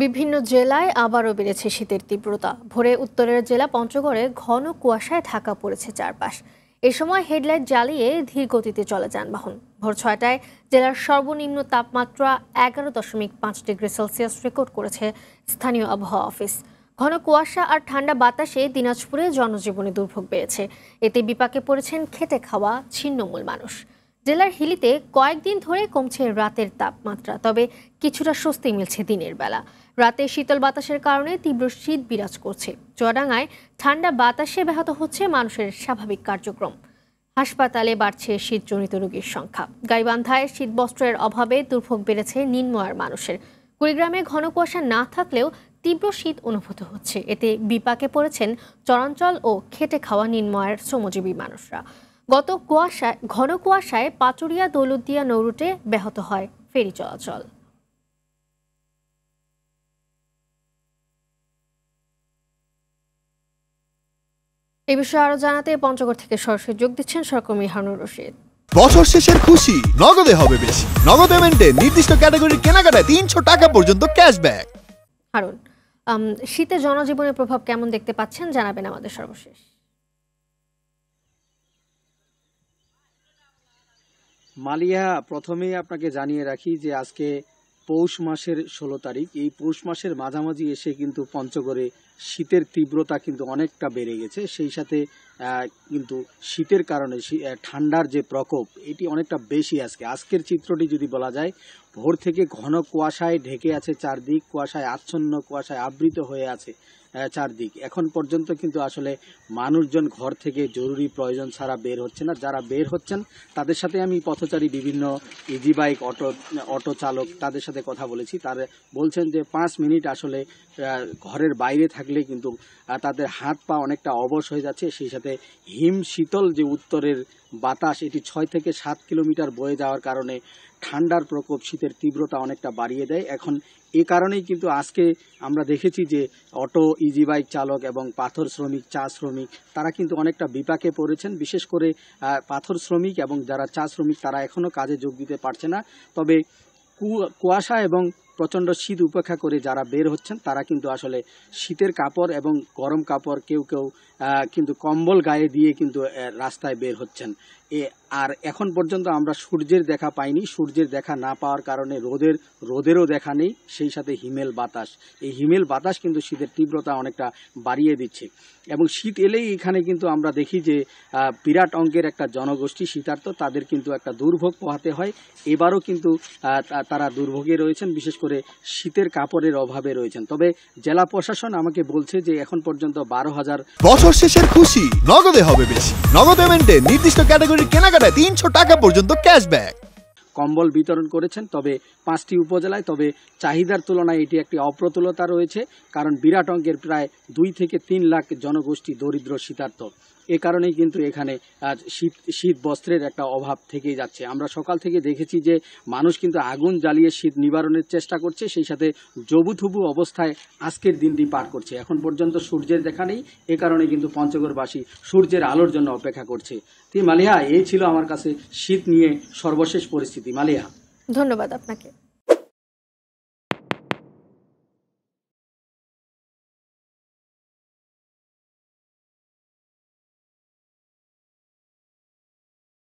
বিভিন্ন জেলায় আবারও বেড়েছে শীতের তীব্রতা। ভোরে উত্তরের জেলা পঞ্চগড়ে ঘন কুয়াশায় ঢাকা পড়েছে চারপাশ। এ সময় হেডলাইট জ্বালিয়ে ধীর গতিতে চলে যানবাহন। ভোর 6টায় জেলার সর্বনিম্ন তাপমাত্রা 11.5 ডিগ্রি সেলসিয়াস রেকর্ড করেছে স্থানীয় আবহাওয়া অফিস। ঘন কুয়াশা আর ঠান্ডা বাতাসে দিনাজপুরে জনজীবনে দুর্ভোগ বেড়েছে। এতে বিপাকে পড়েছেন খেটে খাওয়া ছিন্নমূল মানুষ। জেলার হিলিতে কয়েকদিন ধরে কমছে রাতের তাপমাত্রা, তবে কিছুটা স্বস্তি মিলছে দিনের বেলা। রাতে শীতল বাতাসের কারণে তীব্র শীত বিরাজ করছে। চুয়াডাঙ্গায় ঠান্ডা বাতাসে ব্যাহত হচ্ছে মানুষের স্বাভাবিক কার্যক্রম। হাসপাতালে বাড়ছে শীতজনিত রোগীর সংখ্যা। গাইবান্ধায় শীতবস্ত্রের অভাবে দুর্ভোগ বেড়েছে নিম্নআয়ের মানুষের। কুড়িগ্রামে ঘন কুয়াশা না থাকলেও তীব্র শীত অনুভূত হচ্ছে। এতে বিপাকে পড়েছেন চরাঞ্চল ও খেটে খাওয়া নিম্নআয়ের শ্রমজীবী মানুষরা। ঘন কুয়াশায় পাচুরিয়া দৌলতদিয়া নৌরুটে ব্যাহত হয় ফেরি চলাচল। এ বিষয়ে আরো জানাতে পঞ্চগড় থেকে সরাসরি যোগ দিচ্ছেন সহকর্মী হারুনুর রশিদ। বছর শেষের খুশি নগদে হবে বেশি। নগদ পেমেন্টে নির্দিষ্ট ক্যাটাগরির কেনাকাটায় 300 টাকা পর্যন্ত ক্যাশব্যাক। হারুন, শীতে জনজীবনের প্রভাব কেমন দেখতে পাচ্ছেন জানাবেন আমাদের সর্বশেষ। মালিয়া, প্রথমেই আপনাকে জানিয়ে রাখি যে আজকে পৌষ মাসের 16 তারিখ। এই পৌষ মাসের মাঝামাঝি এসে কিন্তু পঞ্চগড়ে শীতের তীব্রতা কিন্তু অনেকটা বেড়ে গেছে। সেই সাথে কিন্তু শীতের কারণে ঠান্ডার যে প্রকোপ এটি অনেকটা বেশি। আজকের চিত্রটি যদি বলা যায়, ভোর থেকে ঘন কুয়াশায় ঢেকে আছে চারদিক, কুয়াশায় আচ্ছন্ন, কুয়াশায় আবৃত হয়ে আছে চারদিক। এখন পর্যন্ত কিন্তু আসলে মানুষজন ঘর থেকে জরুরি প্রয়োজন ছাড়া বের হচ্ছে না। যারা বের হচ্ছেন তাদের সাথে আমি পথচারী বিভিন্ন ইজি বাইক, অটো চালক তাদের সাথে কথা বলেছি। তারা বলছেন যে 5 মিনিট আসলে ঘরের বাইরে থাকলে কিন্তু তাদের হাত পা অনেকটা অবশ হয়ে যাচ্ছে। সেই সাথে হিম শীতল যে উত্তরের বাতাস, এটি 6 থেকে 7 কিলোমিটার বয়ে যাওয়ার কারণে ঠান্ডার প্রকোপ, শীতের তীব্রতা অনেকটা বাড়িয়ে দেয়। এখন এ কারণেই কিন্তু আজকে আমরা দেখেছি যে অটো, ইজি বাইক চালক এবং পাথর শ্রমিক, চা শ্রমিক তারা কিন্তু অনেকটা বিপাকে পড়েছেন। বিশেষ করে পাথর শ্রমিক এবং যারা চা শ্রমিক তারা এখনও কাজে যোগ দিতে পারছে না। তবে কুয়াশা এবং প্রচণ্ড শীত উপেক্ষা করে যারা বের হচ্ছেন তারা কিন্তু আসলে শীতের কাপড় এবং গরম কাপড়, কেউ কিন্তু কম্বল গায়ে দিয়ে কিন্তু রাস্তায় বের হচ্ছেন। আর এখন পর্যন্ত আমরা সূর্যের দেখা পাইনি। সূর্যের দেখা না পাওয়ার কারণে রোদেরও দেখা নেই। সেই সাথে হিমেল বাতাস, এই হিমেল বাতাস কিন্তু শীতের তীব্রতা অনেকটা বাড়িয়ে দিচ্ছে। এবং শীত এলেই এখানে কিন্তু আমরা দেখি যে বিরাট অঙ্কের একটা জনগোষ্ঠী শীতার্ত, তাদের কিন্তু একটা দুর্ভোগ পোহাতে হয়। এবারও কিন্তু তারা দুর্ভোগে রয়েছেন, বিশেষ করে শীতের কাপড়ের অভাবে রয়েছেন। তবে জেলা প্রশাসন আমাকে বলছে যে এখন পর্যন্ত 12,000। বছর শেষের খুশি নগদে হবে বেশি। নগদ পেমেন্টে নির্দিষ্ট ক্যাটাগরির কেনাকাটায় 300 টাকা পর্যন্ত ক্যাশব্যাক। কম্বল বিতরণ করেছেন তবে 5টি উপজেলায়। তবে চাহিদার তুলনায় এটি একটি অপ্রতুলতা রয়েছে, কারণ বিরাট অঙ্কের প্রায় 2 থেকে 3 লাখ জনগোষ্ঠী দরিদ্র শীতার্ত। এ কারণেই কিন্তু এখানে শীত বস্ত্রের একটা অভাব থেকেই যাচ্ছে। আমরা সকাল থেকে দেখেছি যে মানুষ কিন্তু আগুন জ্বালিয়ে শীত নিবারণের চেষ্টা করছে, সেই সাথে জবুথুবু অবস্থায় আজকের দিনটি পার করছে। এখন পর্যন্ত সূর্যের দেখা নেই, এ কারণে কিন্তু পঞ্চগড়বাসী সূর্যের আলোর জন্য অপেক্ষা করছে। মালিহা, এই ছিল আমার কাছে শীত নিয়ে সর্বশেষ পরিস্থিতি। মালিহা, ধন্যবাদ আপনাকে।